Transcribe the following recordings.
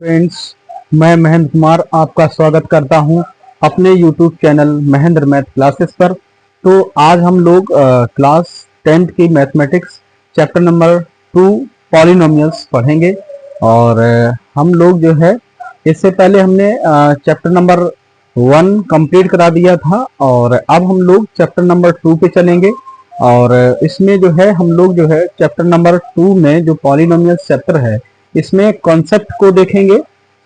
Friends, मैं महेंद्र कुमार आपका स्वागत करता हूं अपने YouTube channel Mahendra math classes पर। तो आज हम लोग क्लास 10th की मैथमेटिक्स चैप्टर नंबर 2 पॉलिनोमियल्स पढ़ेंगे। और हम लोग जो है इससे पहले हमने चैप्टर नंबर 1 कंप्लीट करा दिया था और अब हम लोग चैप्टर नंबर 2 पे चलेंगे। और इसमें जो है हम लोग जो है चैप्टर नंबर 2 में जो पॉलिनोमियल्स चैप्टर है इसमें कॉन्सेप्ट को देखेंगे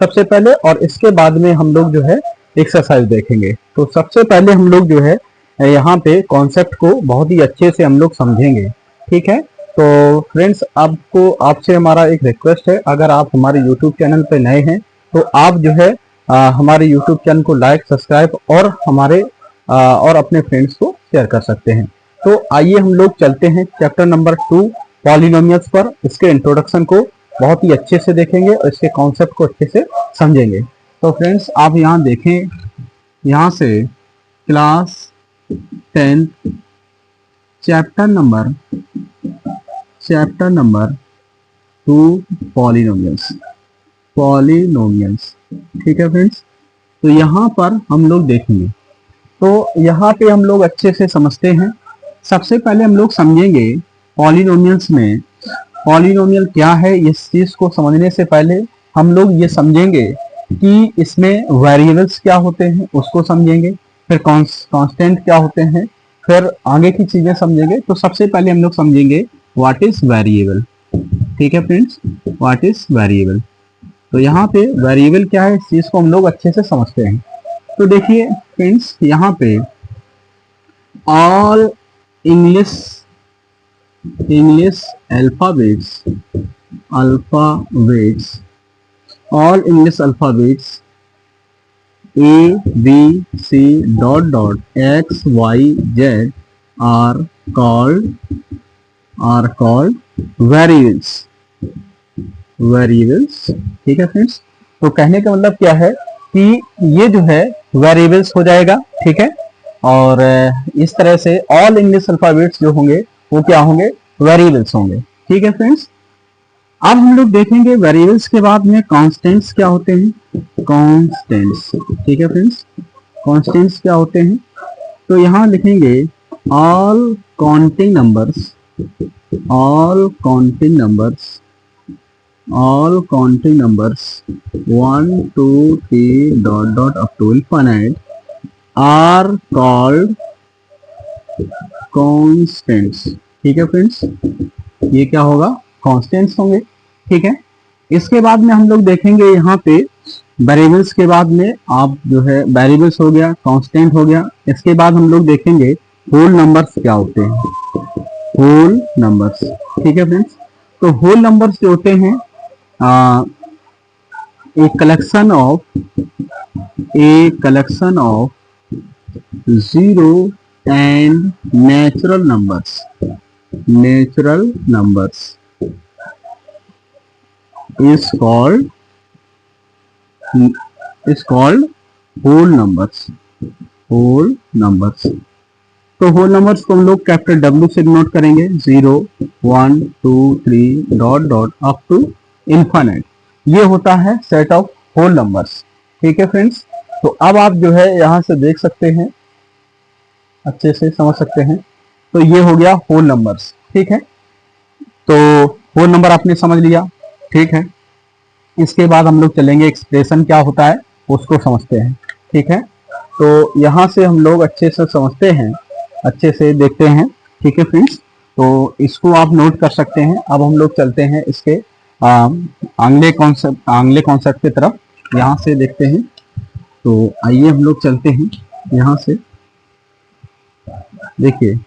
सबसे पहले, और इसके बाद में हम लोग जो है एक्सरसाइज देखेंगे। तो सबसे पहले हम लोग जो है यहाँ पे कॉन्सेप्ट को बहुत ही अच्छे से हम लोग समझेंगे, ठीक है। तो फ्रेंड्स, आपसे हमारा एक रिक्वेस्ट है, अगर आप हमारे यूट्यूब चैनल पे नए हैं तो आप जो है हमारे यूट्यूब चैनल को लाइक, सब्सक्राइब और और अपने फ्रेंड्स को शेयर कर सकते हैं। तो आइए हम लोग चलते हैं चैप्टर नंबर 2 पॉलिनोमियल्स पर। इसके इंट्रोडक्शन को बहुत ही अच्छे से देखेंगे और इसके कॉन्सेप्ट को अच्छे से समझेंगे। तो फ्रेंड्स, आप यहाँ देखें, यहाँ से class 10th chapter number 2 polynomials, ठीक है फ्रेंड्स। तो यहाँ पर हम लोग देखेंगे, तो यहाँ पे हम लोग अच्छे से समझते हैं। सबसे पहले हम लोग समझेंगे पॉलिनोमियल्स में पॉलिनोमियल क्या है। इस चीज को समझने से पहले हम लोग ये समझेंगे कि इसमें वेरिएबल्स क्या होते हैं, उसको समझेंगे, फिर कांस्टेंट क्या होते हैं, फिर आगे की चीजें समझेंगे। तो सबसे पहले हम लोग समझेंगे व्हाट इज वेरिएबल, ठीक है फ्रेंड्स, व्हाट इज वेरिएबल। तो यहाँ पे वेरिएबल क्या है, इस चीज को हम लोग अच्छे से समझते हैं। तो देखिए फ्रेंड्स, यहाँ पे all English alphabets, all English alphabets A, B, C X, Y, Z are called variables, ठीक है फ्रेंड्स। तो कहने का मतलब क्या है कि ये जो है वेरिएबल्स हो जाएगा, ठीक है। और इस तरह से ऑल इंग्लिश अल्फाबेट्स जो होंगे वो क्या होंगे, वेरिएबल्स होंगे, ठीक है फ्रेंड्स। अब हम लोग देखेंगे वेरिएबल्स के बाद में कांस्टेंट्स क्या होते हैं, ठीक है फ्रेंड्स, कांस्टेंट्स क्या होते हैं। तो यहाँ लिखेंगे all counting numbers 1 2 3 up to infinite are called constants, ठीक है फ्रेंड्स। ये क्या होगा, कांस्टेंट्स होंगे, ठीक है। इसके बाद में हम लोग देखेंगे यहाँ पे वेरिएबल्स के बाद में आप जो है वेरिएबल्स हो गया, कांस्टेंट हो गया। इसके बाद हम लोग देखेंगे होल नंबर्स क्या होते हैं, होल नंबर्स, ठीक है फ्रेंड्स। तो होल नंबर्स जो होते हैं a collection of zero and natural numbers is called whole numbers। तो होल नंबर्स को हम लोग कैपिटल W से नोट करेंगे, 0 1 2 3 अप टू इनफाइनाइट। ये होता है सेट ऑफ होल नंबर्स, ठीक है फ्रेंड्स। तो अब आप जो है यहाँ से देख सकते हैं, अच्छे से समझ सकते हैं। तो ये हो गया होल नंबर्स, ठीक है। तो होल नंबर आपने समझ लिया, ठीक है। इसके बाद हम लोग चलेंगे एक्सप्रेशन क्या होता है उसको समझते हैं, ठीक है। तो यहाँ से हम लोग अच्छे से समझते हैं, अच्छे से देखते हैं, ठीक है फ्रेंड्स। तो इसको आप नोट कर सकते हैं। अब हम लोग चलते हैं इसके अगले कॉन्सेप्ट की तरफ, यहाँ से देखते हैं। तो आइए हम लोग चलते हैं यहाँ से। देखिए,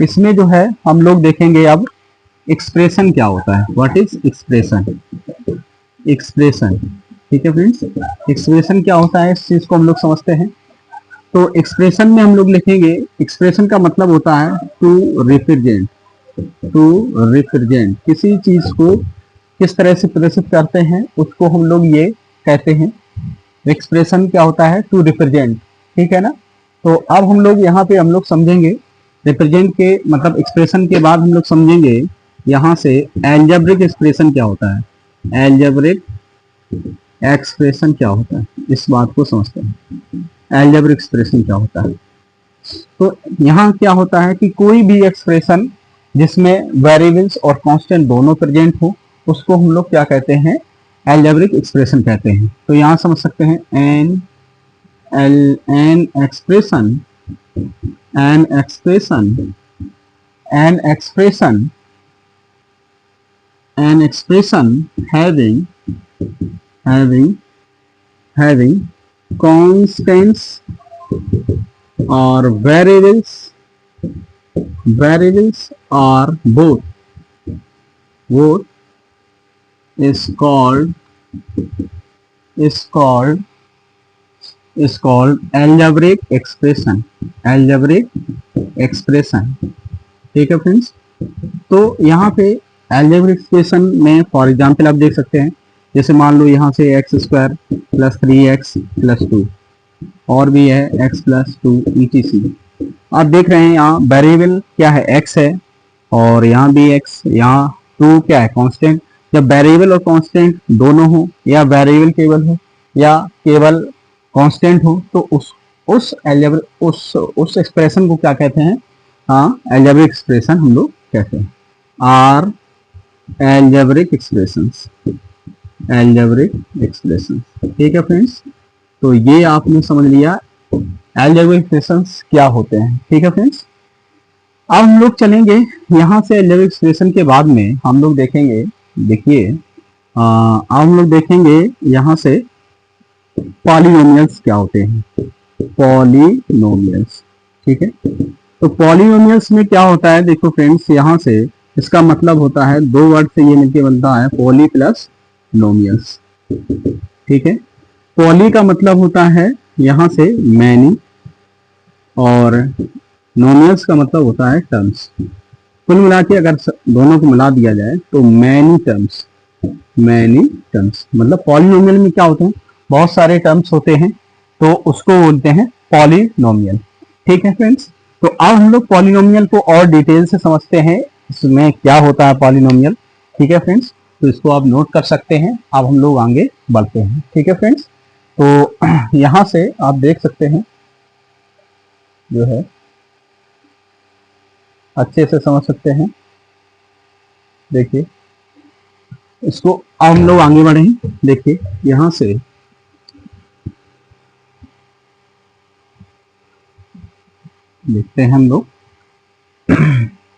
इसमें जो है हम लोग देखेंगे अब एक्सप्रेशन क्या होता है, व्हाट इज एक्सप्रेशन, ठीक है फ्रेंड्स। एक्सप्रेशन क्या होता है, इस चीज को हम लोग समझते हैं। तो एक्सप्रेशन में हम लोग लिखेंगे, एक्सप्रेशन का मतलब होता है टू रिप्रेजेंट किसी चीज को किस तरह से प्रदर्शित करते हैं उसको हम लोग ये कहते हैं। एक्सप्रेशन क्या होता है, टू रिप्रेजेंट, ठीक है ना। तो अब हम लोग यहाँ पे हम लोग समझेंगे रिप्रेजेंट के मतलब एक्सप्रेशन के बाद हम लोग समझेंगे यहाँ से एल्जेब्रिक एक्सप्रेशन क्या होता है। एक्सप्रेशन क्या होता है, इस बात को समझते हैं। अलजेब्रिक एक्सप्रेशन क्या होता है? तो यहाँ क्या होता है कि कोई भी एक्सप्रेशन जिसमें वेरिएबल्स और कांस्टेंट दोनों प्रेजेंट हो उसको हम लोग क्या कहते हैं? अलजेब्रिक एक्सप्रेशन कहते हैं। तो यहाँ समझ सकते हैं an expression having constants or variables or both is called algebraic expression। ठीक है फ्रेंड्स। तो यहाँ पे algebraic expression में फॉर एग्जाम्पल आप देख सकते हैं, जैसे मान लो यहाँ से x square plus 3x plus 2 और भी है x प्लस 2 etc। आप देख रहे हैं यहाँ वेरिएबल क्या है? x है, और यहाँ भी x, यहाँ 2 क्या है? कांस्टेंट। जब वेरिएबल और कांस्टेंट दोनों हो, या वेरिएबल केवल हो या केवल कांस्टेंट हो, तो उस एक्सप्रेशन को क्या कहते हैं? हाँ, अलजेब्रिक एक्सप्रेशन हम लोग कहते हैं। आर अलजेब्रिक एक्सप्रेशंस, ठीक है फ्रेंड्स। तो ये आपने समझ लिया अलजेब्रिक एक्सप्रेशंस क्या होते हैं। ठीक है फ्रेंड्स। अब हम लोग चलेंगे यहाँ से अलजेब्रिक एक्सप्रेशन के बाद में हम लोग देखेंगे, देखिए अब हम लोग देखेंगे यहाँ से पॉलिनोमियल्स क्या होते हैं। पॉलिनोमियल्स, ठीक है। तो पॉलिनोमियल्स में क्या होता है? देखो फ्रेंड्स, यहाँ से इसका मतलब होता है, दो वर्ड से ये मिलके बनता है पॉली प्लस नोमियल्स। ठीक है। पॉली का मतलब होता है यहाँ से मैनी, और नोमियल्स का मतलब होता है टर्म्स। कुल मिला के अगर दोनों को मिला दिया जाए तो मैनी टर्म्स मतलब पॉलिनोमियल में क्या होते हैं? बहुत सारे टर्म्स होते हैं, तो उसको बोलते हैं पॉलिनोमियल। ठीक है फ्रेंड्स। तो अब हम लोग पॉलिनोमियल को और डिटेल से समझते हैं, इसमें क्या होता है पॉलिनोमियल। ठीक है फ्रेंड्स। तो इसको आप नोट कर सकते हैं। अब हम लोग आगे बढ़ते हैं। ठीक है फ्रेंड्स। तो यहाँ से आप देख सकते हैं, जो है अच्छे से समझ सकते हैं। देखिए इसको, अब हम लोग आगे बढ़े। देखिए यहाँ से देखते हैं हम लोग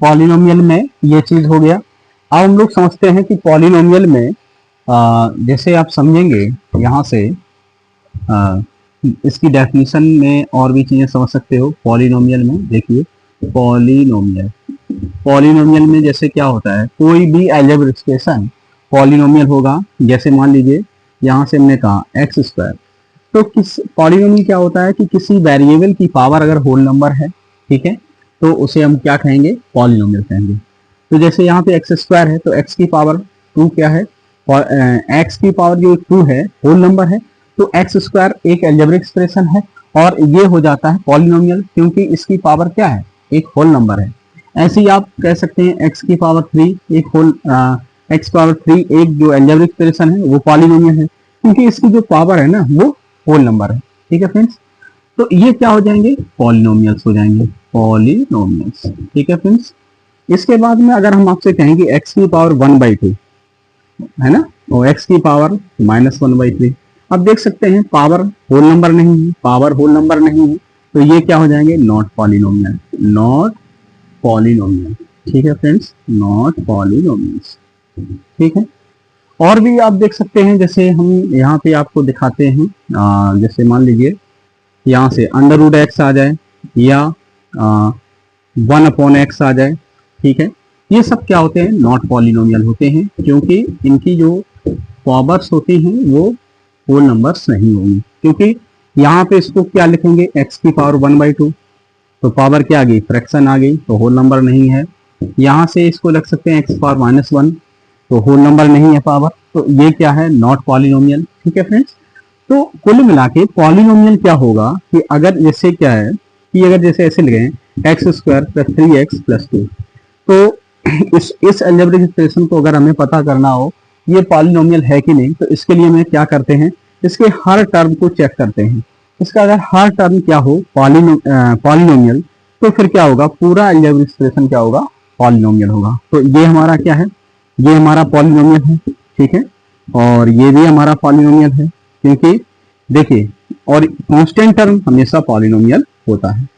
पॉलिनोमियल में ये चीज हो गया। अब हम लोग समझते हैं कि पॉलिनोमियल में जैसे आप समझेंगे यहाँ से इसकी डेफिनेशन में और भी चीजें समझ सकते हो। पॉलिनोमियल में देखिए, पॉलिनोमियल में जैसे क्या होता है, कोई भी अलजेब्रिक एक्सप्रेशन पॉलिनोमियल होगा। जैसे मान लीजिए यहाँ से हमने कहा एक्स स्क्वायर, तो किस पॉलिनोमियल क्या होता है कि किसी वेरिएबल की पावर अगर होल नंबर है, ठीक है, तो उसे हम क्या कहेंगे? पॉलिनोमियल कहेंगे। तो जैसे यहाँ पे एक्स स्क्वायर है, तो एक्स की पावर 2 क्या है? एक्स की पावर जो 2 है होल नंबर है, तो एक्स स्क्वायर एक अलजेब्रिक एक्सप्रेशन है, और ये हो जाता है पॉलिनोमियल, क्योंकि इसकी पावर क्या है? एक होल नंबर है। ऐसे ही आप कह सकते हैं एक्स की पावर 3 एक होल एक्स पावर 3 एक जो अलजेब्रिक एक्सप्रेशन है वो पॉलिनोमियल है, क्योंकि इसकी जो पावर है ना वो होल नंबर है। ठीक है फ्रेंड्स। तो ये क्या हो जाएंगे? पॉलिनोमियल्स हो जाएंगे, पॉलिनोमियल्स। ठीक है फ्रेंड्स। इसके बाद में अगर हम आपसे कहेंगे एक्स की पावर 1/2 है ना, और एक्स की पावर -1/3, अब देख सकते हैं पावर होल नंबर नहीं है, पावर होल नंबर नहीं है, तो ये क्या हो जाएंगे? Not polynomial, not polynomial. ठीक है फ्रेंड्स, नॉट पॉलिनोमियल्स। ठीक है। और भी आप देख सकते हैं, जैसे हम यहाँ पे आपको दिखाते हैं, जैसे मान लीजिए यहाँ से √x आ जाए, या 1/x आ जाए। ठीक है। ये सब क्या होते हैं? नॉट पॉलिनोमियल होते हैं, क्योंकि इनकी जो पावर्स होती हैं वो होल नंबर्स नहीं होंगी। क्योंकि यहाँ पे इसको क्या लिखेंगे? x की पावर 1/2, तो पावर क्या आ गई? फ्रैक्शन आ गई, तो होल नंबर नहीं है। यहाँ से इसको लिख सकते हैं x पावर -1, तो होल नंबर नहीं है पावर, तो ये क्या है? Not polynomial. ठीक है फ्रेंड्स। तो कुल मिला के पॉलिनोमियल क्या होगा कि अगर जैसे क्या है कि अगर जैसे ऐसे लिखें x square plus 3x plus 2, तो इस अलजेब्रिक एक्सप्रेशन को अगर हमें पता करना हो ये पॉलिनोमियल है कि नहीं, तो इसके लिए मैं क्या करते हैं, इसके हर टर्म को चेक करते हैं। इसका अगर हर टर्म क्या हो पॉलिनोमियल, तो फिर क्या होगा, पूरा अलजेब्रिक एक्सप्रेशन क्या होगा, पॉलिनोमियल होगा। तो ये हमारा क्या है, ये हमारा पॉलिनोमियल है, ठीक है, और ये भी हमारा पॉलिनोमियल है, क्योंकि देखिए, और कांस्टेंट टर्म हमेशा पॉलिनोमियल होता है,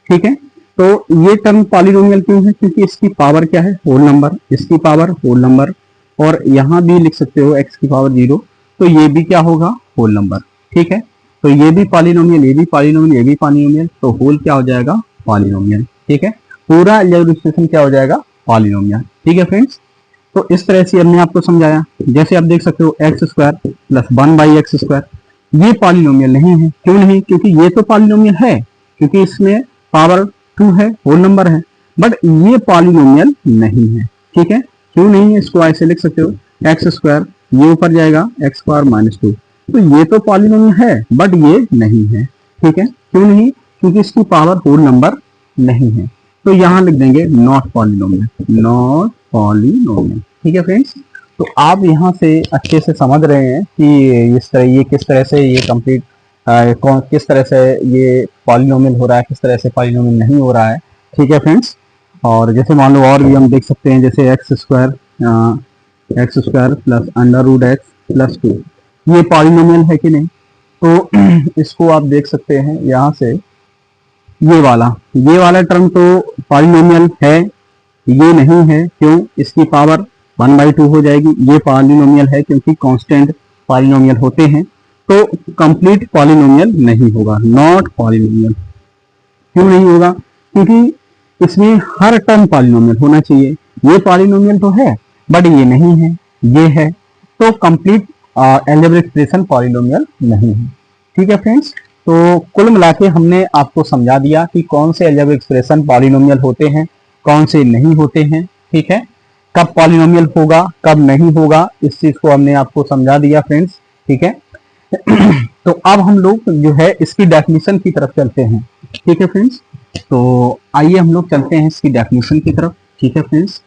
ठीक है। तो ये टर्म पॉलिनोमियल क्यों है, क्योंकि इसकी पावर क्या है, होल नंबर, इसकी पावर होल नंबर, और यहां भी लिख सकते हो x की पावर 0, तो ये भी क्या होगा, होल नंबर, ठीक है। तो ये भी पॉलिनोमियल, ये भी पॉलिनोमियल, ये भी पॉलिनोमियल, तो होल क्या हो जाएगा, पॉलिनोमियल, ठीक है। पूरा अलजेब्रिक एक्सप्रेशन क्या हो जाएगा, पॉलिनोमियल, ठीक है फ्रेंड्स। तो इस तरह से हमने आपको समझाया। जैसे आप देख सकते हो एक्स स्क्वायर प्लस 1/x², ये पॉलिनोमियल नहीं है। क्यों नहीं, क्योंकि ये तो पॉलिनोमियल है, क्योंकि इसमें पावर 2 है, होल नंबर है, बट ये पॉलिनोमियल नहीं है, ठीक है। क्यों नहीं है, इसको ऐसे लिख सकते हो x², ये ऊपर जाएगा x²-2, तो ये तो पॉलिनोमियल है बट ये नहीं है, ठीक है। क्यों नहीं, क्योंकि इसकी पावर होल नंबर नहीं है, तो यहां लिख देंगे नॉट पॉलिनोमियल, नॉट पॉलिनोमियल, ठीक है फ्रेंड्स। तो आप यहां से अच्छे से समझ रहे हैं कि इस तरह ये किस तरह से ये कंप्लीट किस तरह से ये पॉलिनोमियल हो रहा है, किस तरह से पॉलिनोमियल नहीं हो रहा है, ठीक है फ्रेंड्स। और जैसे मान लो और भी हम देख सकते हैं, जैसे x² प्लस √x+2, ये पॉलिनोमियल है कि नहीं, तो इसको आप देख सकते हैं यहाँ से, ये वाला टर्म तो पॉलिनोमियल है, ये नहीं है, क्यों, इसकी पावर 1/2 हो जाएगी। ये पॉलिनोमियल है क्योंकि कांस्टेंट पॉलिनोमियल होते हैं, तो कंप्लीट पॉलिनोमियल नहीं होगा, नॉट पॉलिनोमियल। क्यों नहीं होगा, क्योंकि इसमें हर टर्म पॉलिनोमियल होना चाहिए। ये पॉलिनोमियल तो है बट ये नहीं है, ये है, तो कंप्लीट अलजेब्रिक एक्सप्रेशन पॉलिनोमियल नहीं है, ठीक है फ्रेंड्स। तो कुल मिला के हमने आपको समझा दिया कि कौन से अलजेब्रिक एक्सप्रेशन पॉलिनोमियल होते हैं, कौन से नहीं होते हैं, ठीक है। कब पॉलिनोमियल होगा, कब नहीं होगा, इस चीज को हमने आपको समझा दिया फ्रेंड्स, ठीक है। तो अब हम लोग जो है इसकी डेफिनेशन की तरफ चलते हैं, ठीक है फ्रेंड्स। तो आइए हम लोग चलते हैं इसकी डेफिनेशन की तरफ, ठीक है फ्रेंड्स।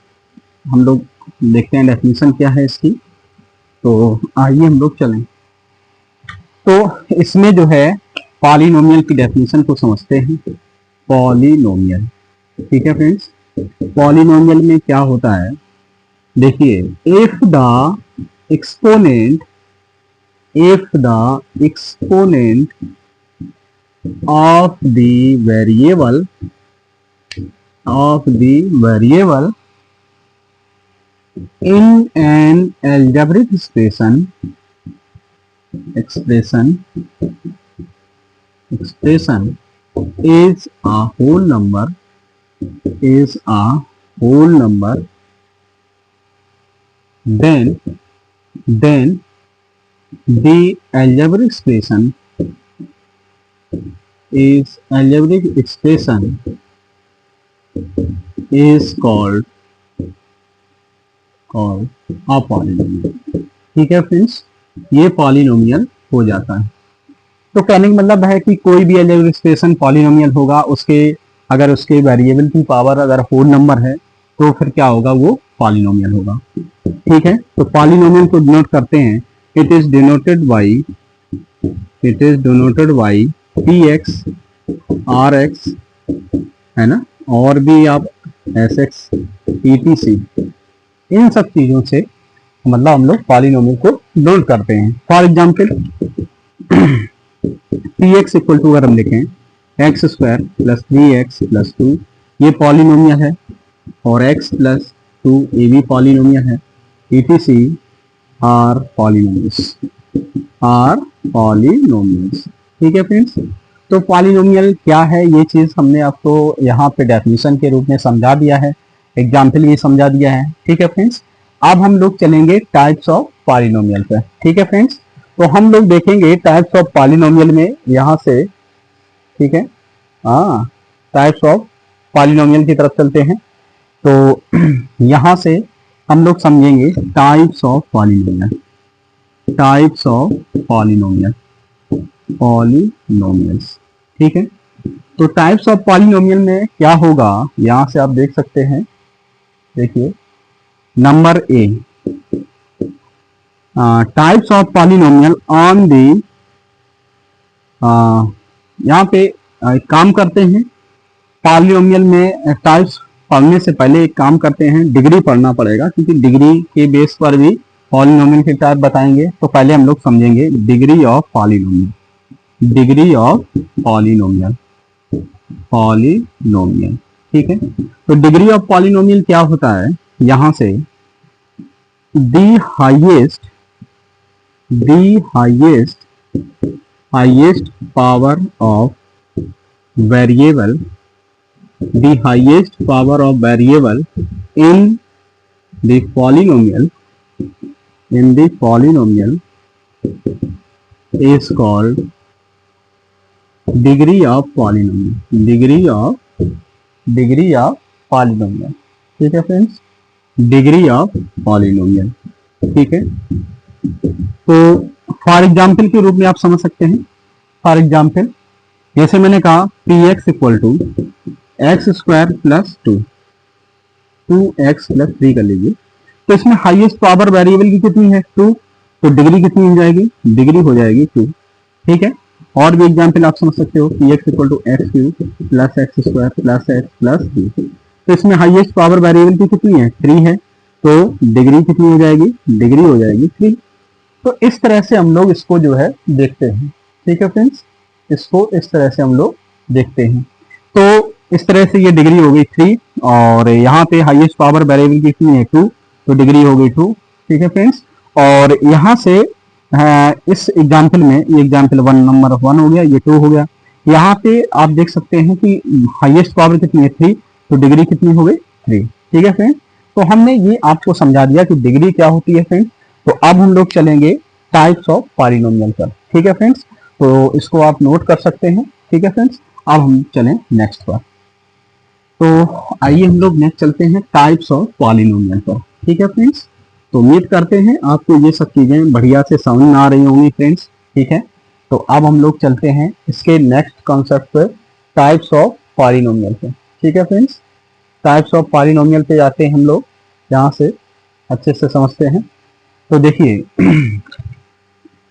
हम लोग देखते हैं डेफिनेशन क्या है इसकी, तो आइए हम लोग चलें। तो इसमें जो है पॉलिनोमियल की डेफिनेशन को समझते हैं। पॉलिनोमियल, ठीक है फ्रेंड्स। पॉलिनोमियल में क्या होता है, देखिए, if the exponent of the variable in an algebraic expression is a whole number, then the algebraic expression is called a polynomial, ठीक है फ्रेंड्स। ये पॉलिनोमियल हो जाता है। तो कहने का मतलब है कि कोई भी अलजेब्रिक एक्सप्रेशन पॉलिनोमियल होगा, अगर उसके वेरिएबल की पावर अगर होल नंबर है, तो फिर क्या होगा, वो पॉलिनोमियल होगा, ठीक है। तो पॉलिनोमियल को डिनोट करते हैं, it is denoted by px rx, है ना, और भी आप sx etc, इन सब चीजों से मतलब हम लोग पॉलिनोमियल को डिनोट करते हैं। For example px equal to, अगर हम देखें x² प्लस 3x प्लस 2, ये पॉलिनोमियल है, और x प्लस 2 ये भी पॉलिनोमियल है, etc आर पॉलिनोमियल्स, ठीक है फ्रेंड्स। तो पॉलिनोमियल क्या है, ये चीज हमने आपको यहाँ पे डेफिनेशन के रूप में समझा दिया है, एग्जाम्पल ये समझा दिया है, ठीक है फ्रेंड्स। अब हम लोग चलेंगे टाइप्स ऑफ पॉलिनोमियल पे, ठीक है फ्रेंड्स। तो हम लोग देखेंगे टाइप्स ऑफ पॉलिनोमियल में यहाँ से, ठीक है, टाइप्स ऑफ पॉलिनोमियल की तरफ चलते हैं। तो यहाँ से हम लोग समझेंगे टाइप्स ऑफ पॉलिनोमियल्स, ठीक है। तो टाइप्स ऑफ पॉलिनोमियल में क्या होगा, यहां से आप देख सकते हैं, देखिए number A, types of polynomial on the, यहाँ पे एक काम करते हैं, पॉलिनोमियल में टाइप्स पढ़ने से पहले एक काम करते हैं, डिग्री पढ़ना पड़ेगा, क्योंकि डिग्री के बेस पर भी पॉलिनोमियल के टाइप बताएंगे। तो पहले हम लोग समझेंगे degree of polynomial, degree of polynomial, polynomial, ठीक है। तो डिग्री ऑफ पॉलिनोमियल क्या होता है, यहां से the highest power of variable, the highest power of variable in the polynomial is called degree of polynomial, degree of polynomial, ठीक है फ्रेंड्स, डिग्री ऑफ पॉलिनोमियल, ठीक है। तो फॉर एग्जाम्पल के रूप में आप समझ सकते हैं, फॉर एग्जाम्पल जैसे मैंने कहा p x equal to x square plus 2x plus 3 कर लीजिए। तो इसमें हाईएस्ट पावर वेरिएबल की कितनी है, 2, तो डिग्री कितनी हो जाएगी, डिग्री हो जाएगी 2, ठीक है। और भी एग्जाम्पल आप समझ सकते हो, p x equal to x cube plus x square plus x plus 3। तो इसमें हाईएस्ट पावर वेरिएबल की कितनी है, 3 है, तो डिग्री कितनी हो जाएगी, डिग्री हो जाएगी 3। तो इस तरह से हम लोग इसको जो है देखते हैं, ठीक है फ्रेंड्स, इसको इस तरह से हम लोग देखते हैं। तो इस तरह से ये डिग्री हो गई 3, और यहाँ पे हाईएस्ट पावर वेरिएबल की कितनी है, 2, तो डिग्री हो गई 2, ठीक है फ्रेंड्स। और यहाँ से इस एग्जाम्पल में, ये एग्जाम्पल 1 नंबर 1 हो गया, ये 2 हो गया। यहाँ पे आप देख सकते हैं कि हाईएस्ट पावर कितनी है, 3, तो डिग्री कितनी हो गई 3, ठीक है फ्रेंड्स। तो हमने ये आपको समझा दिया कि डिग्री क्या होती है फ्रेंड्स। तो अब हम लोग चलेंगे टाइप्स ऑफ पॉलिनोमियल पर, ठीक है फ्रेंड्स। तो इसको आप नोट कर सकते हैं, ठीक है फ्रेंड्स। अब हम चलें नेक्स्ट पर। तो आइए हम लोग नेक्स्ट चलते हैं टाइप्स ऑफ पॉलिनोमियल पर, ठीक है फ्रेंड्स। तो उम्मीद करते हैं आपको ये सब चीजें बढ़िया से समझ में आ रही होंगी फ्रेंड्स, ठीक है। तो अब हम लोग चलते हैं इसके नेक्स्ट कॉन्सेप्ट पर, टाइप्स ऑफ पॉलिनोमियल पे, ठीक है फ्रेंड्स। टाइप्स ऑफ पॉलिनोमियल पे जाते हैं हम लोग, यहाँ से अच्छे से समझते हैं। तो देखिए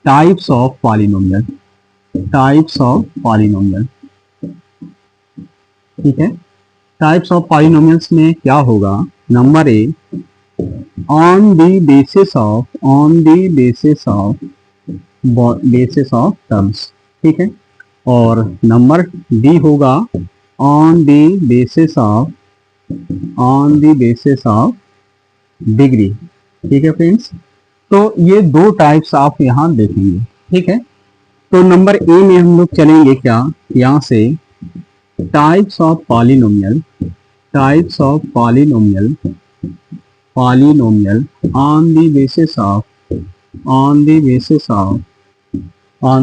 types of polynomial, types of polynomial, ठीक है। टाइप्स ऑफ पॉलिनोमियल्स में क्या होगा, number A on the basis of terms, ठीक है। और नंबर डी होगा on the basis of degree, ठीक है फ्रेंड्स। तो ये दो टाइप्स आप यहाँ देखेंगे, ठीक है। तो नंबर ए में हम लोग चलेंगे क्या, यहाँ से types of polynomial on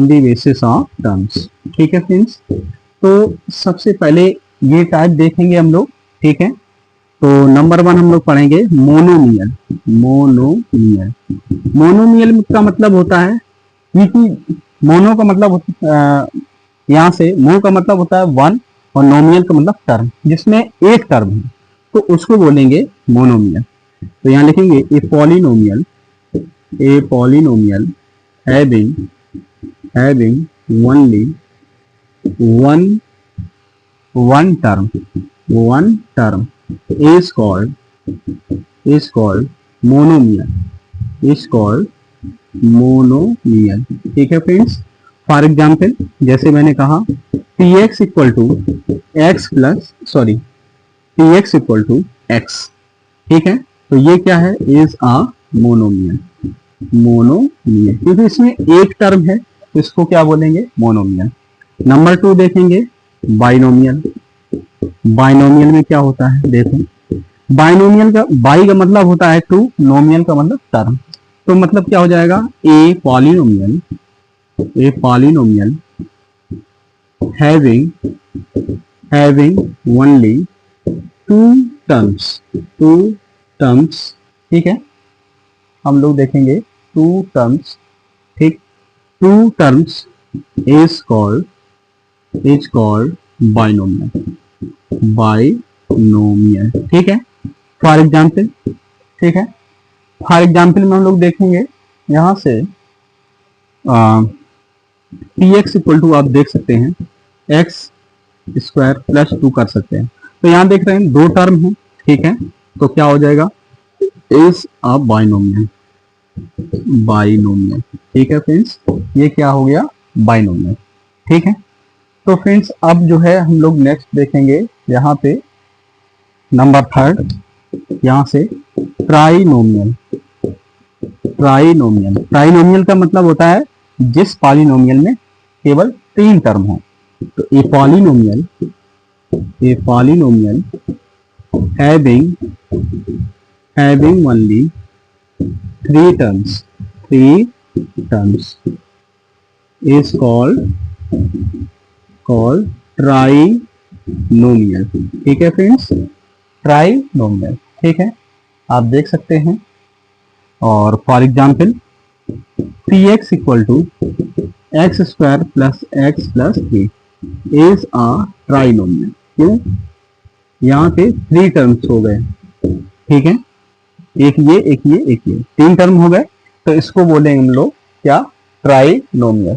the basis of terms, ठीक है फ्रेंड्स। तो सबसे पहले ये टाइप देखेंगे हम लोग, ठीक है। तो नंबर 1 हम लोग पढ़ेंगे मोनोमियल। मोनोमियल का मतलब होता है, क्योंकि मोनो का मतलब यहाँ से मो का मतलब होता है 1 और नोमियल का मतलब टर्म, जिसमें एक टर्म है, तो उसको बोलेंगे मोनोमियल। तो यहाँ लिखेंगे ए polynomial having only one term is called monomial, ठीक है फ्रेंड्स। फॉर एग्जाम्पल जैसे मैंने कहा px इक्वल टू एक्स, ठीक है। तो ये क्या है, इज अ मोनोमियल, क्योंकि इसमें एक टर्म है, तो इसको क्या बोलेंगे, मोनोमियल। नंबर 2 देखेंगे बाइनोमियल। बाइनोमियल में क्या होता है, देखो बाइनोमियल का बाई का मतलब होता है 2, नोमियल का मतलब टर्म। तो मतलब क्या हो जाएगा, a polynomial having only two terms, ठीक है। हम लोग देखेंगे 2 टर्म्स, ठीक। 2 टर्म्स इज कॉल्ड बाइनोमियल, ठीक है। फॉर एग्जाम्पल, ठीक है। फॉर एग्जाम्पल में हम लोग देखेंगे यहाँ से पी एक्स इक्वल टू आप देख सकते हैं एक्स स्क्वायर प्लस 2 कर सकते हैं। तो यहाँ देख रहे हैं दो टर्म है, ठीक है, तो क्या हो जाएगा, इज अ बाइनोमियल, बाइनोमियल, ठीक है फ्रेंड्स, ये क्या हो गया, बाइनोमियल, ठीक है। तो फ्रेंड्स अब जो है हम लोग नेक्स्ट देखेंगे यहाँ पे नंबर थर्ड, यहाँ से ट्राइनोमियल। ट्राइनोमियल, ट्राइनोमियल का मतलब होता है जिस पॉलिनोमियल में केवल 3 टर्म हो। तो a polynomial having only 3 terms is called trinomial, ठीक है फ्रेंड्स, ट्राइनोमियल, ठीक है, आप देख सकते हैं। और for example p x equal to x square plus x plus 3 is a trinomial. क्यों, यहाँ पे 3 टर्म्स हो गए, ठीक है, एक ये एक ये एक ये 3 टर्म हो गए, तो इसको बोलेंगे हम लोग क्या, ट्राइनोमियल,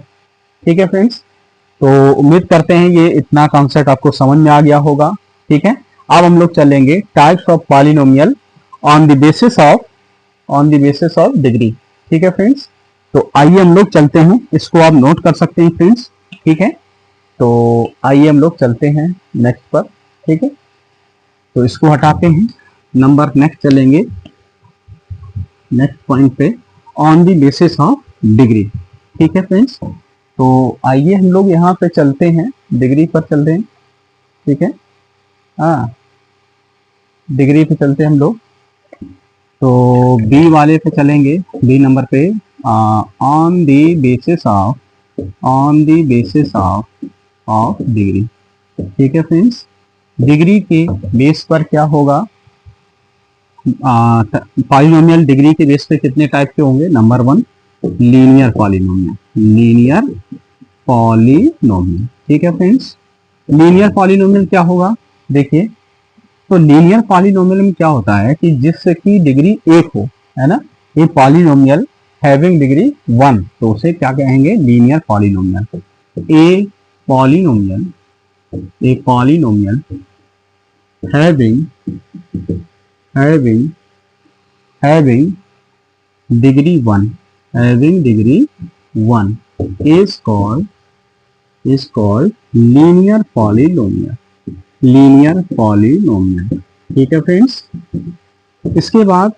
ठीक है फ्रेंड्स। तो उम्मीद करते हैं ये इतना कॉन्सेप्ट आपको समझ में आ गया होगा, ठीक है। अब हम लोग चलेंगे types of polynomial on the basis of degree, ठीक है फ्रेंड्स। तो आइए हम लोग चलते हैं, इसको आप नोट कर सकते हैं फ्रेंड्स, ठीक है। तो आइए हम लोग चलते हैं नेक्स्ट पर, ठीक है। तो इसको हटाते हैं, नंबर नेक्स्ट चलेंगे, नेक्स्ट पॉइंट पे on the basis of degree, ठीक है फ्रेंड्स। तो आइए हम लोग यहाँ पे चलते हैं, डिग्री पर चलते हैं, ठीक है, हाँ डिग्री पे चलते हैं हम लोग। तो बी वाले पे चलेंगे, बी नंबर पे on the basis of degree, ठीक है फ्रेंड्स। डिग्री के बेस पर क्या होगा, पॉलिनोमियल डिग्री के बेस पे कितने टाइप के होंगे, नंबर 1 लीनियर पॉलिनोमियल, ठीक है फ्रेंड्स। लीनियर पॉलिनोमियल क्या होगा, देखिए, तो लीनियर पॉलिनोमियल में क्या होता है कि जिसकी डिग्री 1 हो, है ना, ये पॉलिनोमियल हैविंग डिग्री 1, तो उसे क्या कहेंगे, linear polynomial. A polynomial having degree 1 is called linear polynomial, ठीक है फ्रेंड्स। इसके बाद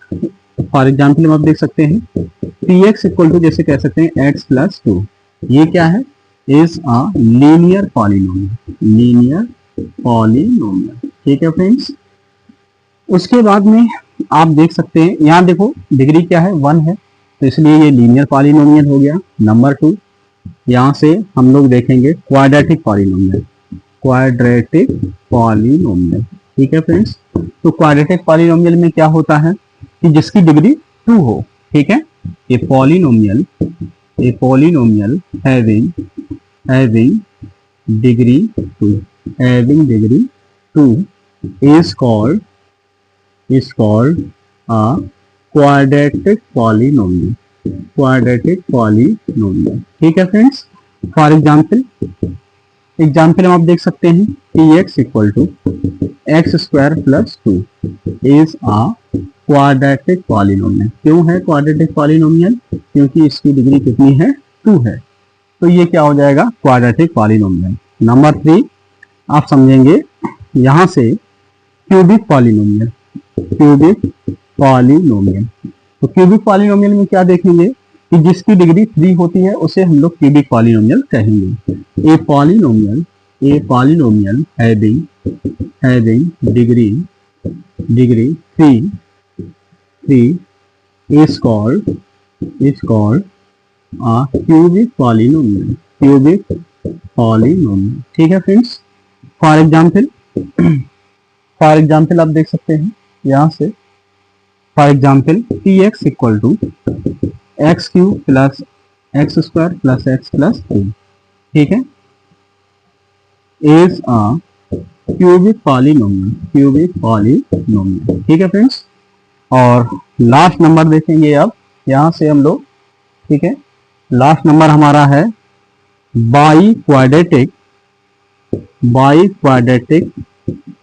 फॉर एग्जाम्पल हम आप देख सकते हैं पी एक्स इक्वल टू, जैसे कह सकते हैं एक्स प्लस 2, ये क्या है, इज अ लीनियर पॉलिनोमियल, ठीक है फ्रेंड्स। उसके बाद में आप देख सकते हैं, यहाँ देखो डिग्री क्या है, 1 है, तो इसलिए ये लीनियर पॉलिनोमियल हो गया। नंबर 2, यहाँ से हम लोग देखेंगे क्वाड्रेटिक पॉलिनोमियल, ठीक है फ्रेंड्स। तो क्वाड्रेटिक पॉलिनोमियल में क्या होता है कि जिसकी डिग्री 2 हो, ठीक है, ए polynomial having degree 2 is called a quadratic polynomial, ठीक है फ्रेंड्स। फॉर एग्जाम्पल हम आप देख सकते हैं कि x equal to x square plus 2 is a quadratic polynomial. क्यों है क्वाड्रेटिक पॉलिनोमियल, क्योंकि इसकी डिग्री कितनी है, 2 है, तो ये क्या हो जाएगा, क्वाड्रेटिक पॉलिनोमियल। नंबर 3 आप समझेंगे यहाँ से क्यूबिक पॉलिनोमियल, तो क्यूबिक पॉलिनोमियल में क्या देखेंगे कि जिसकी डिग्री 3 होती है उसे हम लोग क्यूबिक पॉलिनोमियल कहेंगे। ए polynomial having degree 3 is called a cubic polynomial, ठीक है फ्रेंड्स। फॉर एग्जाम्पल आप देख सकते हैं यहाँ से, for example p x equal to x cube plus x square plus x plus 3, ठीक है, इज अ क्यूबिक पॉलिनोमियल, ठीक है फ्रेंड्स। और लास्ट नंबर देखेंगे अब, यहाँ से हम लोग ठीक है। लास्ट नंबर हमारा है बाई क्वाड्रेटिक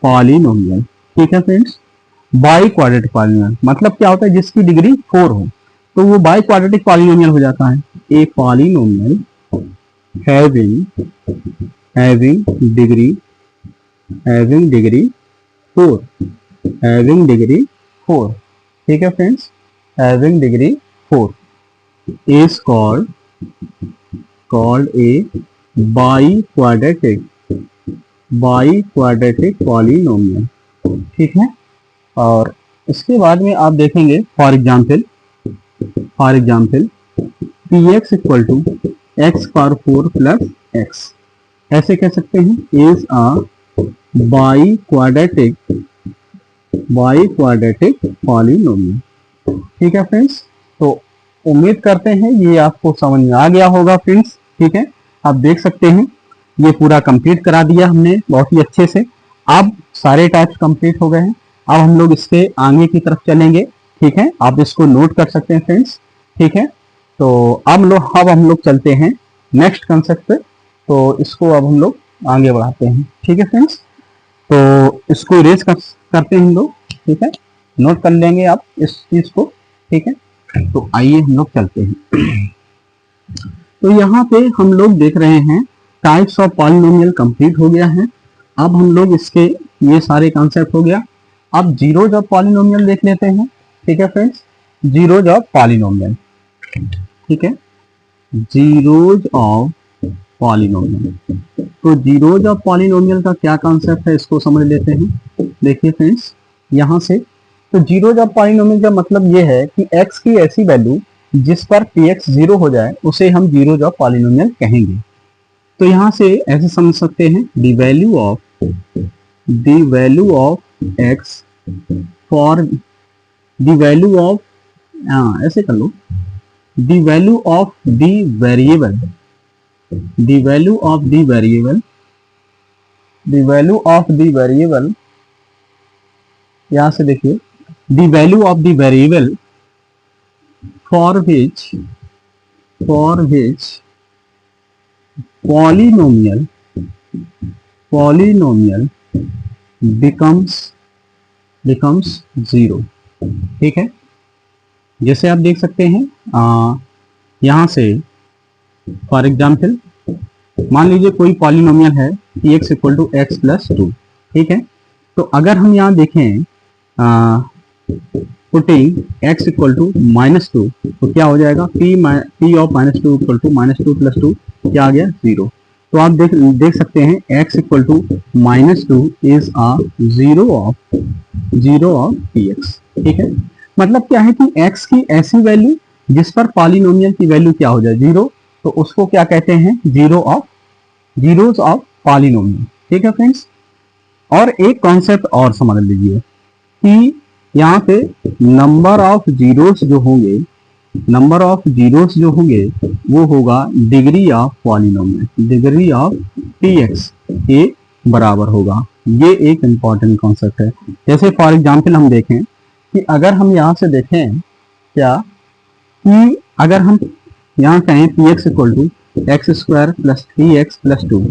पॉलिनोमियल। ठीक है फ्रेंड्स, बाई क्वाड्रेटिक पॉलिनोमियल मतलब क्या होता है, जिसकी डिग्री 4 हो तो वो बाई क्वाड्रेटिक पॉलिनोमियल हो जाता है। ए पॉलिनोमियल हैविंग डिग्री 4, ठीक है friends, having degree 4 is called a biquadratic polynomial। ठीक है। और इसके बाद में आप देखेंगे for example px equal to x power 4 plus x, ऐसे कह सकते हैं इज अ biquadratic पॉलिनोमियल। ठीक है फ्रेंड्स, तो उम्मीद करते हैं ये आपको समझ में आ गया होगा फ्रेंड्स। ठीक है, आप देख सकते हैं ये पूरा कंप्लीट करा दिया हमने बहुत ही अच्छे से। अब सारे टाइप्स कंप्लीट हो गए हैं, अब हम लोग इसके आगे की तरफ चलेंगे। ठीक है, आप इसको नोट कर सकते हैं फ्रेंड्स। ठीक है, तो अब हम लोग चलते हैं नेक्स्ट कंसेप्ट पे, तो इसको अब हम लोग आगे बढ़ाते हैं। ठीक है फ्रेंड्स, तो इसको इरेज करते हैं हम लोग। ठीक है, नोट कर लेंगे आप इस चीज को। ठीक है, तो आइए हम लोग चलते हैं। तो यहाँ पे हम लोग देख रहे हैं टाइप्स ऑफ पॉलिनोमियल कंप्लीट हो गया है। अब हम लोग इसके ये सारे कॉन्सेप्ट हो गया। अब जीरोज ऑफ पॉलिनोमियल देख लेते हैं। ठीक है फ्रेंड्स, जीरोज ऑफ पॉलिनोमियल। ठीक है, जीरोज ऑफ पॉलिनोमियल। तो जीरोज ऑफ पॉलिनोमियल का क्या कॉन्सेप्ट है इसको समझ लेते हैं। देखिए फ्रेंड्स, यहाँ से तो जीरोज ऑफ पॉलिनोमियल का मतलब ये है कि x की ऐसी वैल्यू जिस पर px 0 हो जाए उसे हम जीरोज ऑफ पॉलिनोमियल कहेंगे। तो यहाँ से ऐसे समझ सकते हैं the value of x for the value of, ऐसे कर लो, the value of the variable यहाँ से देखिए the value of the variable for which polynomial becomes 0। ठीक है, जैसे आप देख सकते हैं यहाँ से फॉर एग्जाम्पल मान लीजिए कोई पॉलिनोमियल है px equal to x plus 2। ठीक है, तो अगर हम यहाँ देखें पुटिंग x इक्वल टू -2 तो क्या हो जाएगा, p of -2 equal to -2 plus 2 क्या आ गया 0। तो आप देख सकते हैं x equal to -2 is a zero of px। ठीक है, मतलब क्या है कि x की ऐसी वैल्यू जिस पर पॉलिनोमियल की वैल्यू क्या हो जाए 0, तो उसको क्या कहते हैं, जीरोज ऑफ पॉलिनोमियल। ठीक है फ्रेंड्स, और एक कॉन्सेप्ट और समझ लीजिए कि यहाँ पे नंबर ऑफ जीरोस जो होंगे वो होगा degree of polynomial, degree of px के बराबर होगा। ये एक इंपॉर्टेंट कॉन्सेप्ट है। जैसे फॉर एग्जांपल हम देखें कि अगर हम यहाँ से देखें क्या कि अगर हम यहाँ कहें px equal to x square plus 3x plus 2,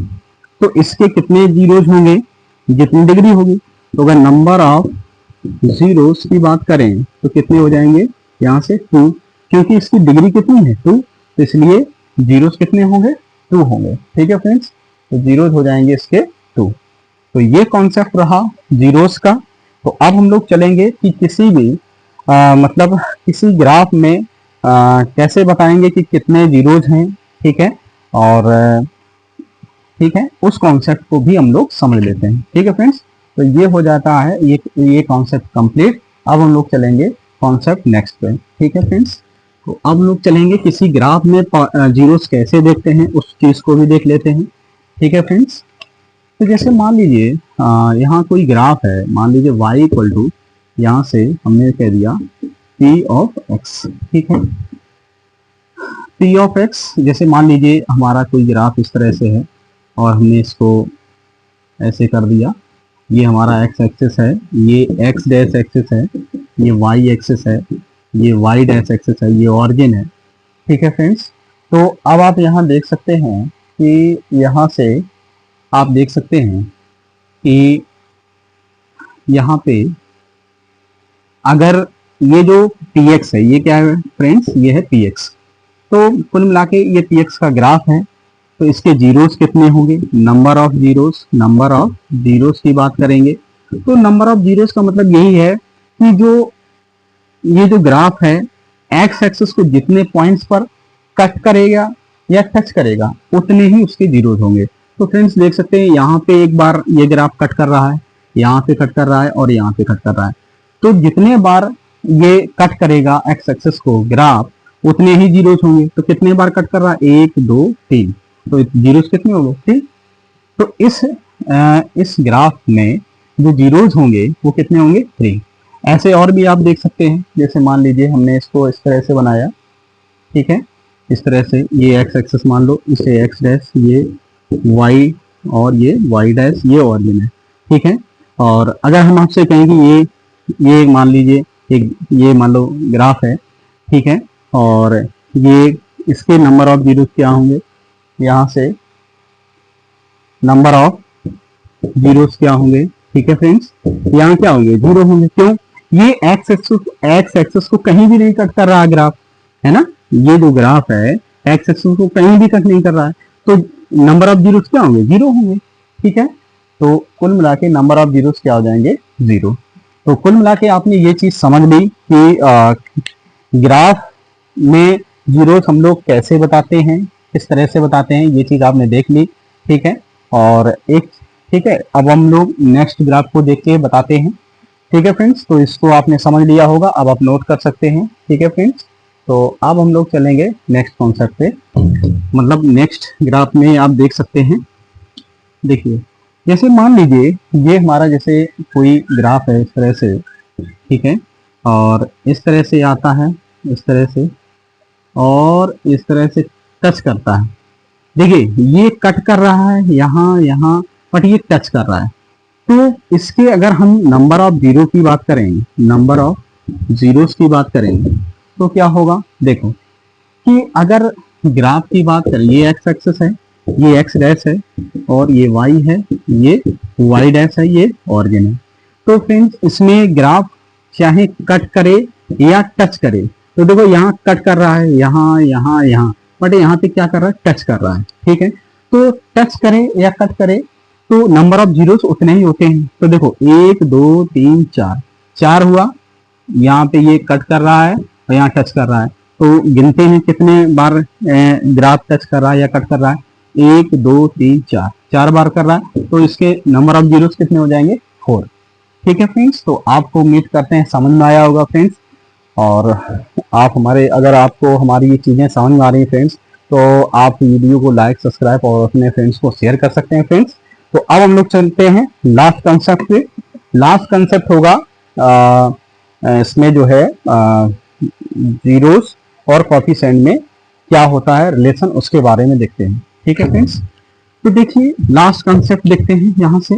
तो इसके कितने जीरोज होंगे, जितनी डिग्री होगी। तो अगर नंबर ऑफ जीरोस की बात करें तो कितने हो जाएंगे, यहाँ से 2, क्योंकि इसकी डिग्री कितनी है 2, तो इसलिए जीरोस कितने होंगे 2 होंगे। ठीक है फ्रेंड्स, तो जीरोस हो जाएंगे इसके 2। तो ये कॉन्सेप्ट रहा जीरोस का। तो अब हम लोग चलेंगे कि किसी भी मतलब किसी ग्राफ में कैसे बताएंगे कि कितने जीरोज हैं। ठीक है, और ठीक है, उस कॉन्सेप्ट को भी हम लोग समझ लेते हैं। ठीक है फ्रेंड्स, तो ये हो जाता है ये कॉन्सेप्ट कंप्लीट। अब हम लोग चलेंगे कॉन्सेप्ट नेक्स्ट पे। ठीक है फ्रेंड्स, तो अब लोग चलेंगे किसी ग्राफ में जीरोस कैसे देखते हैं उस चीज को भी देख लेते हैं। ठीक है फ्रेंड्स, तो जैसे मान लीजिए यहाँ कोई ग्राफ है, मान लीजिए y इक्वल टू, यहाँ से हमने कह दिया p ऑफ x। ठीक है, p ऑफ x, जैसे मान लीजिए हमारा कोई ग्राफ इस तरह से है और हमने इसको ऐसे कर दिया, ये हमारा x एक्सिस है, ये x डैश एक्सिस है, ये y एक्सिस है, ये y डैश एक्सिस है, ये ऑरिजिन है। ठीक है फ्रेंड्स। तो अब आप यहाँ देख सकते हैं कि यहाँ से आप देख सकते हैं कि यहाँ पे अगर ये जो px है, ये क्या है फ्रेंड्स, ये है px। तो कुल मिला के ये px का ग्राफ है। तो इसके जीरोस कितने होंगे, नंबर ऑफ जीरोस की बात करेंगे। तो नंबर ऑफ जीरोस का मतलब यही है कि जो ये जो ग्राफ है एक्स एक्सिस को जितने पॉइंट्स पर कट करेगा या टच करेगा उतने ही उसके जीरोस होंगे। तो फ्रेंड्स देख सकते हैं यहाँ पे एक बार ये ग्राफ कट कर रहा है, यहाँ पे कट कर रहा है और यहाँ पे कट कर रहा है। तो जितने बार ये कट करेगा एक्स एक्सिस को ग्राफ उतने ही जीरोस होंगे। तो कितने बार कट कर रहा है, 1 2 3, तो जीरोस कितने हो गए 3। तो इस ग्राफ में जो जीरोस होंगे वो कितने होंगे 3। ऐसे और भी आप देख सकते हैं, जैसे मान लीजिए हमने इसको इस तरह से बनाया, ठीक है, इस तरह से ये एक्स एक्सिस मान लो, इसे एक्स डैश, ये वाई और ये वाई डैश, ये ऑरिजिन है, ठीक है। और अगर हम आपसे कहें कि ये मान लीजिए एक ये मान लो ग्राफ है, ठीक है, और ये इसके नंबर ऑफ जीरोस क्या होंगे, यहाँ से नंबर ऑफ जीरोस क्या होंगे, ठीक है फ्रेंड्स, यहाँ क्या होंगे, जीरो होंगे। क्यों, ये एक्स एक्सिस को कहीं भी नहीं कट कर रहा है ग्राफ, है ना। ये जो ग्राफ है एक्स एक्सिस को कहीं भी कट नहीं कर रहा है, तो नंबर ऑफ जीरोस क्या होंगे, जीरो होंगे, ठीक है। तो कुल मिला के नंबर ऑफ जीरोस क्या हो जाएंगे, जीरो। तो कुल मिला के आपने ये चीज समझ ली कि ग्राफ में जीरोस हम लोग कैसे बताते हैं, किस तरह से बताते हैं, ये चीज आपने देख ली, ठीक है। और एक ठीक है, अब हम लोग नेक्स्ट ग्राफ को देख के बताते हैं, ठीक है फ्रेंड्स। तो इसको आपने समझ लिया होगा, अब आप नोट कर सकते हैं, ठीक है फ्रेंड्स। तो अब हम लोग चलेंगे नेक्स्ट कॉन्सेप्ट पे, मतलब नेक्स्ट ग्राफ में आप देख सकते हैं। देखिए जैसे मान लीजिए ये हमारा जैसे कोई ग्राफ है इस तरह से, ठीक है, और इस तरह से आता है, इस तरह से, और इस तरह से टच करता है। देखिए ये कट कर रहा है यहाँ यहाँ, बट ये टच कर रहा है। तो इसके अगर हम नंबर ऑफ जीरो की बात करेंगे, नंबर ऑफ जीरोस की बात करेंगे, तो क्या होगा, देखो कि अगर ग्राफ की बात करें, ये एक्स एक्सिस है, ये एक्स डैश है, और ये वाई है, ये वाई डैश है, ये ऑरिजिन है। तो फ्रेंड्स इसमें ग्राफ चाहे कट करे या टच करे, तो देखो यहाँ कट कर रहा है, यहाँ यहाँ यहाँ, बट यहाँ पे क्या कर रहा है, टच कर रहा है, ठीक है। तो टच करे या कट करे तो नंबर ऑफ जीरोस उतने ही होते हैं। तो देखो 1 2 3 4, 4 हुआ, यहाँ पे ये कट कर रहा है और यहाँ टच कर रहा है। तो गिनते हैं कितने बार ग्राफ टच कर रहा है या कट कर रहा है, 1 2 3 4, 4 बार कर रहा है। तो इसके नंबर ऑफ जीरोस कितने हो जाएंगे, 4, ठीक है फ्रेंड्स। तो आपको उम्मीद करते हैं समझ में आया होगा फ्रेंड्स। और आप हमारे, अगर आपको हमारी ये चीज़ें समझ में आ रही हैं फ्रेंड्स, तो आप वीडियो को लाइक सब्सक्राइब और अपने फ्रेंड्स को शेयर कर सकते हैं फ्रेंड्स। तो अब हम लोग चलते हैं लास्ट कंसेप्ट पे। लास्ट कंसेप्ट होगा इसमें जो है जीरोस और कोएफिशिएंट में क्या होता है रिलेशन, उसके बारे में देखते हैं, ठीक है फ्रेंड्स। तो देखिए लास्ट कंसेप्ट देखते हैं यहाँ से।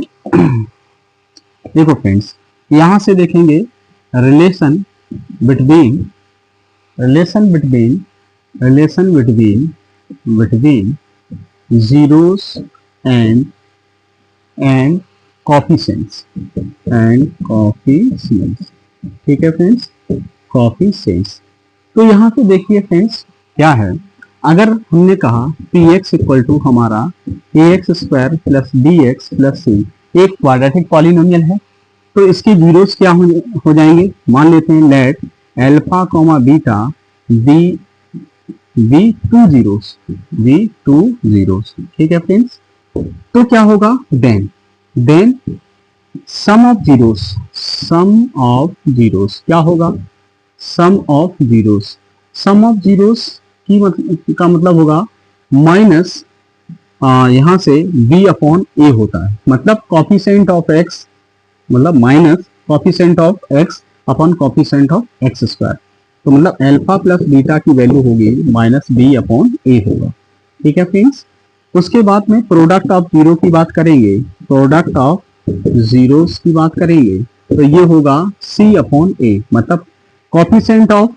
देखो फ्रेंड्स यहाँ से देखेंगे relation between zeros and coefficients, ठीक है फ्रेंड्स, कोएफिशिएंट्स। तो यहाँ पे देखिए फ्रेंड्स क्या है, अगर हमने कहा px इक्वल टू हमारा ax square plus bx plus c एक क्वाड्रेटिक पॉलिनोमियल है, तो इसके जीरोस क्या हो जाएंगे, मान लेते हैं let alpha comma beta be two zeros, ठीक है फ्रेंड्स। तो क्या होगा, देन सम ऑफ जीरोस क्या होगा, सम ऑफ जीरोस का मतलब होगा माइनस यहाँ से b अपॉन a होता है, मतलब कोएफिशिएंट ऑफ x, मतलब minus coefficient of x upon coefficient of x square. तो मतलब अल्फा प्लस बीटा की वैल्यू होगी माइनस b अपॉन a होगा, ठीक है फ्रेंड्स। उसके बाद में प्रोडक्ट ऑफ जीरो की बात करेंगे, प्रोडक्ट ऑफ जीरोस की बात करेंगे, तो ये होगा c अपॉन a, मतलब कोएफिशिएंट ऑफ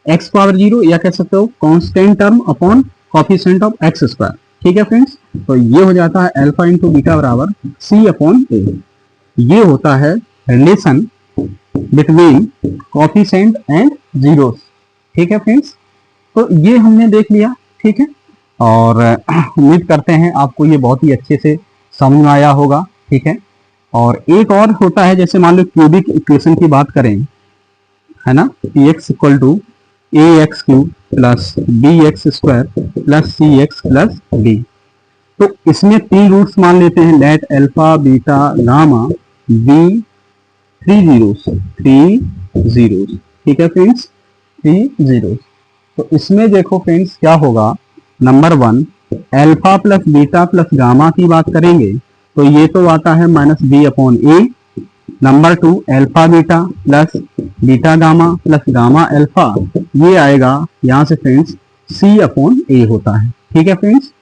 एक्स पावर 0 या कह सकते हो constant term upon coefficient of x square. ठीक है फ्रेंड्स, तो ये हो जाता है अल्फा इंटू बीटा बराबर सी अपॉन ए। ये होता है relation between coefficient and zeros. ठीक है फ्रेंड्स, तो ये हमने देख लिया। ठीक है, और उम्मीद करते हैं आपको ये बहुत ही अच्छे से समझ में आया होगा। ठीक है, और एक और होता है, जैसे मान लो क्यूबिक इक्वेशन की बात करें, है ना, P x equal to a x cube plus b x square plus c x plus d. तो इसमें 3 रूट्स मान लेते हैं, let alpha beta gamma be 3 zeros. ठीक है फ्रेंड्स, 3 जीरोस। तो इसमें देखो फ्रेंड्स क्या होगा, number 1 alpha plus beta plus gamma की बात करेंगे तो ये तो आता है minus B upon A. Number 2 alpha beta plus beta gamma plus gamma alpha, ये आएगा यहाँ से फ्रेंड्स सी अपॉन ए होता है। ठीक है फ्रेंड्स,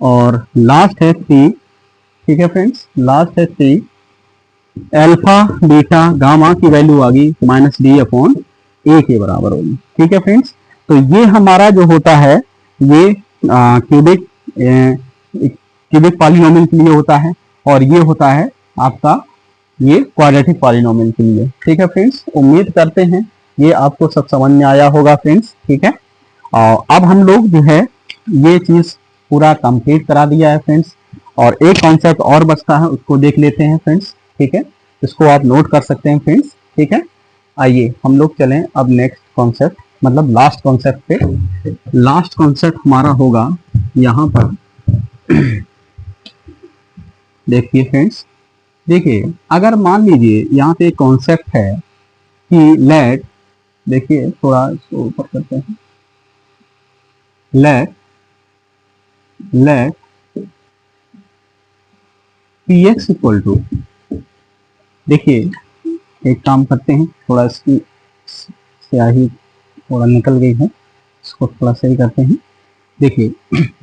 और लास्ट है 3। ठीक है फ्रेंड्स, लास्ट है 3 अल्फा बीटा गामा की वैल्यू आ गई माइनस डी अपॉन ए के बराबर होगी। ठीक है फ्रेंड्स, तो ये हमारा जो होता है ये क्यूबिक पॉलिनोमियल के लिए होता है, और ये होता है आपका ये क्वाड्रेटिक पॉलिनोमियल के लिए। ठीक है फ्रेंड्स, उम्मीद करते हैं ये आपको सब समझ में आया होगा फ्रेंड्स। ठीक है, और अब हम लोग जो है ये चीज पूरा कंप्लीट करा दिया है फ्रेंड्स, और एक कॉन्सेप्ट और बचता है उसको देख लेते हैं फ्रेंड्स। ठीक है, इसको आप नोट कर सकते हैं फ्रेंड्स। ठीक है, आइए हम लोग चलें अब नेक्स्ट कॉन्सेप्ट, मतलब लास्ट कॉन्सेप्ट पे। लास्ट कॉन्सेप्ट हमारा होगा यहाँ पर देखिए फ्रेंड्स, देखिए अगर मान लीजिए यहाँ पे कॉन्सेप्ट है कि लेट, देखिए थोड़ा इसको ऊपर करते हैं, let p x equal to, देखिए एक काम करते हैं, थोड़ा इसकी स्याही थोड़ा निकल गई है, इसको थोड़ा सही करते हैं। देखिए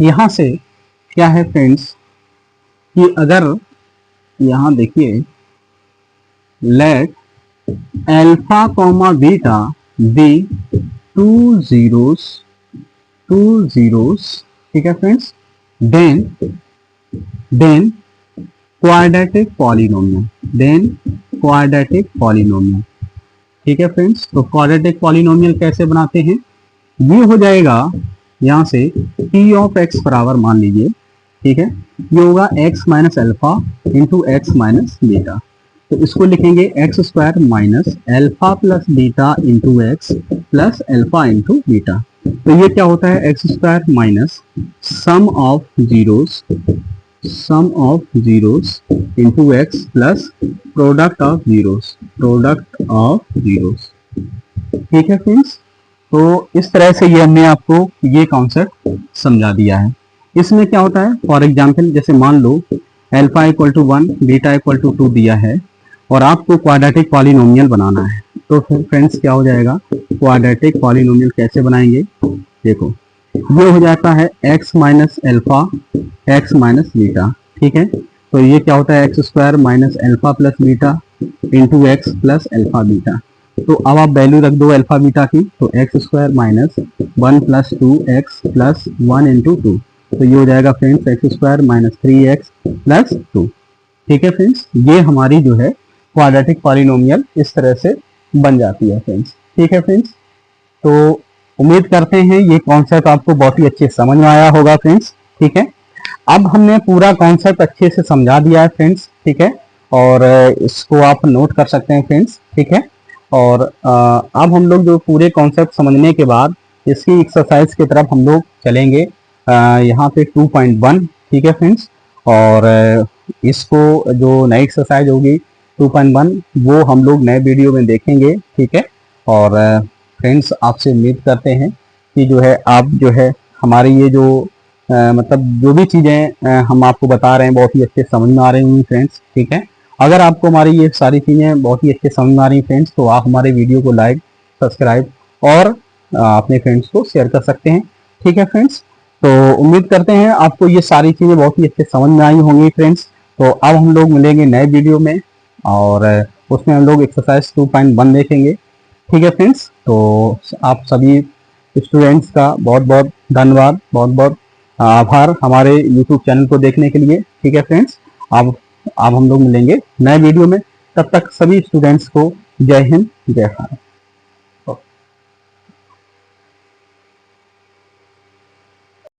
यहाँ से क्या है फ्रेंड्स कि अगर यहाँ देखिए let alpha comma beta be 2 zeros. ठीक है फ्रेंड्स, देन क्वाड्रेटिक पॉलिनोमियल। ठीक है फ्रेंड्स, तो क्वाड्रेटिक पॉलिनोमियल कैसे बनाते हैं, ये हो जाएगा यहाँ से p ऑफ x बराबर मान लीजिए। ठीक है, ये होगा x minus alpha into x minus beta, तो इसको लिखेंगे x square minus alpha plus beta into x plus alpha into beta. तो ये क्या होता है, x square minus sum of zeros into x plus product of zeros. ठीक है फ्रेंड्स, तो इस तरह से ये हमने आपको ये कॉन्सेप्ट समझा दिया है। इसमें क्या होता है, फॉर एग्जाम्पल जैसे मान लो alpha equal to 1 beta equal to 2 दिया है और आपको क्वाड्रेटिक पॉलिनोमियल बनाना है, तो फिर फ्रेंड्स क्या हो जाएगा, क्वाड्रेटिक पॉलिनोमियल कैसे बनाएंगे, देखो ये हो जाता है x minus alpha x minus beta. ठीक है, तो ये क्या होता है, x square minus alpha plus beta into x plus alpha beta. तो अब आप वैल्यू रख दो अल्फा बीटा की, तो x square minus 1 plus 2x plus 1 into 2, तो ये हो जाएगा friends x square minus 3x plus 2। ठीक है फ्रेंड्स, ये हमारी जो है क्वाड्रेटिक पॉलिनोमियल इस तरह से बन जाती है फ्रेंड्स। ठीक है फ्रेंड्स, तो उम्मीद करते हैं ये कॉन्सेप्ट आपको बहुत ही अच्छे समझ में आया होगा फ्रेंड्स। ठीक है, अब हमने पूरा कॉन्सेप्ट अच्छे से समझा दिया है फ्रेंड्स। ठीक है, और इसको आप नोट कर सकते हैं फ्रेंड्स। ठीक है, और अब हम लोग जो पूरे कॉन्सेप्ट समझने के बाद इसकी एक्सरसाइज की तरफ हम लोग चलेंगे यहाँ पे 2.1। ठीक है फ्रेंड्स, और इसको जो नई एक्सरसाइज होगी 2.1 वो हम लोग नए वीडियो में देखेंगे। ठीक है, और फ्रेंड्स आपसे उम्मीद करते हैं कि जो है आप जो है हमारी ये जो मतलब जो भी चीज़ें हम आपको बता रहे हैं बहुत ही अच्छे समझ में आ रही होंगी फ्रेंड्स। ठीक है, अगर आपको हमारी ये सारी चीज़ें बहुत ही अच्छे समझ में आ रही हैं फ्रेंड्स, तो आप हमारे वीडियो को लाइक, सब्सक्राइब और अपने फ्रेंड्स को शेयर कर सकते हैं। ठीक है फ्रेंड्स, तो उम्मीद करते हैं आपको ये सारी चीज़ें बहुत ही अच्छे समझ में आई होंगी फ्रेंड्स। तो अब हम लोग मिलेंगे नए वीडियो में और उसमें हम लोग एक्सरसाइज 2.1 देखेंगे। ठीक है फ्रेंड्स, तो आप सभी स्टूडेंट्स का बहुत बहुत धन्यवाद, बहुत बहुत आभार हमारे यूट्यूब चैनल को देखने के लिए। ठीक है फ्रेंड्स, अब हम लोग मिलेंगे नए वीडियो में। तब तक सभी स्टूडेंट्स को जय हिंद, जय भारत।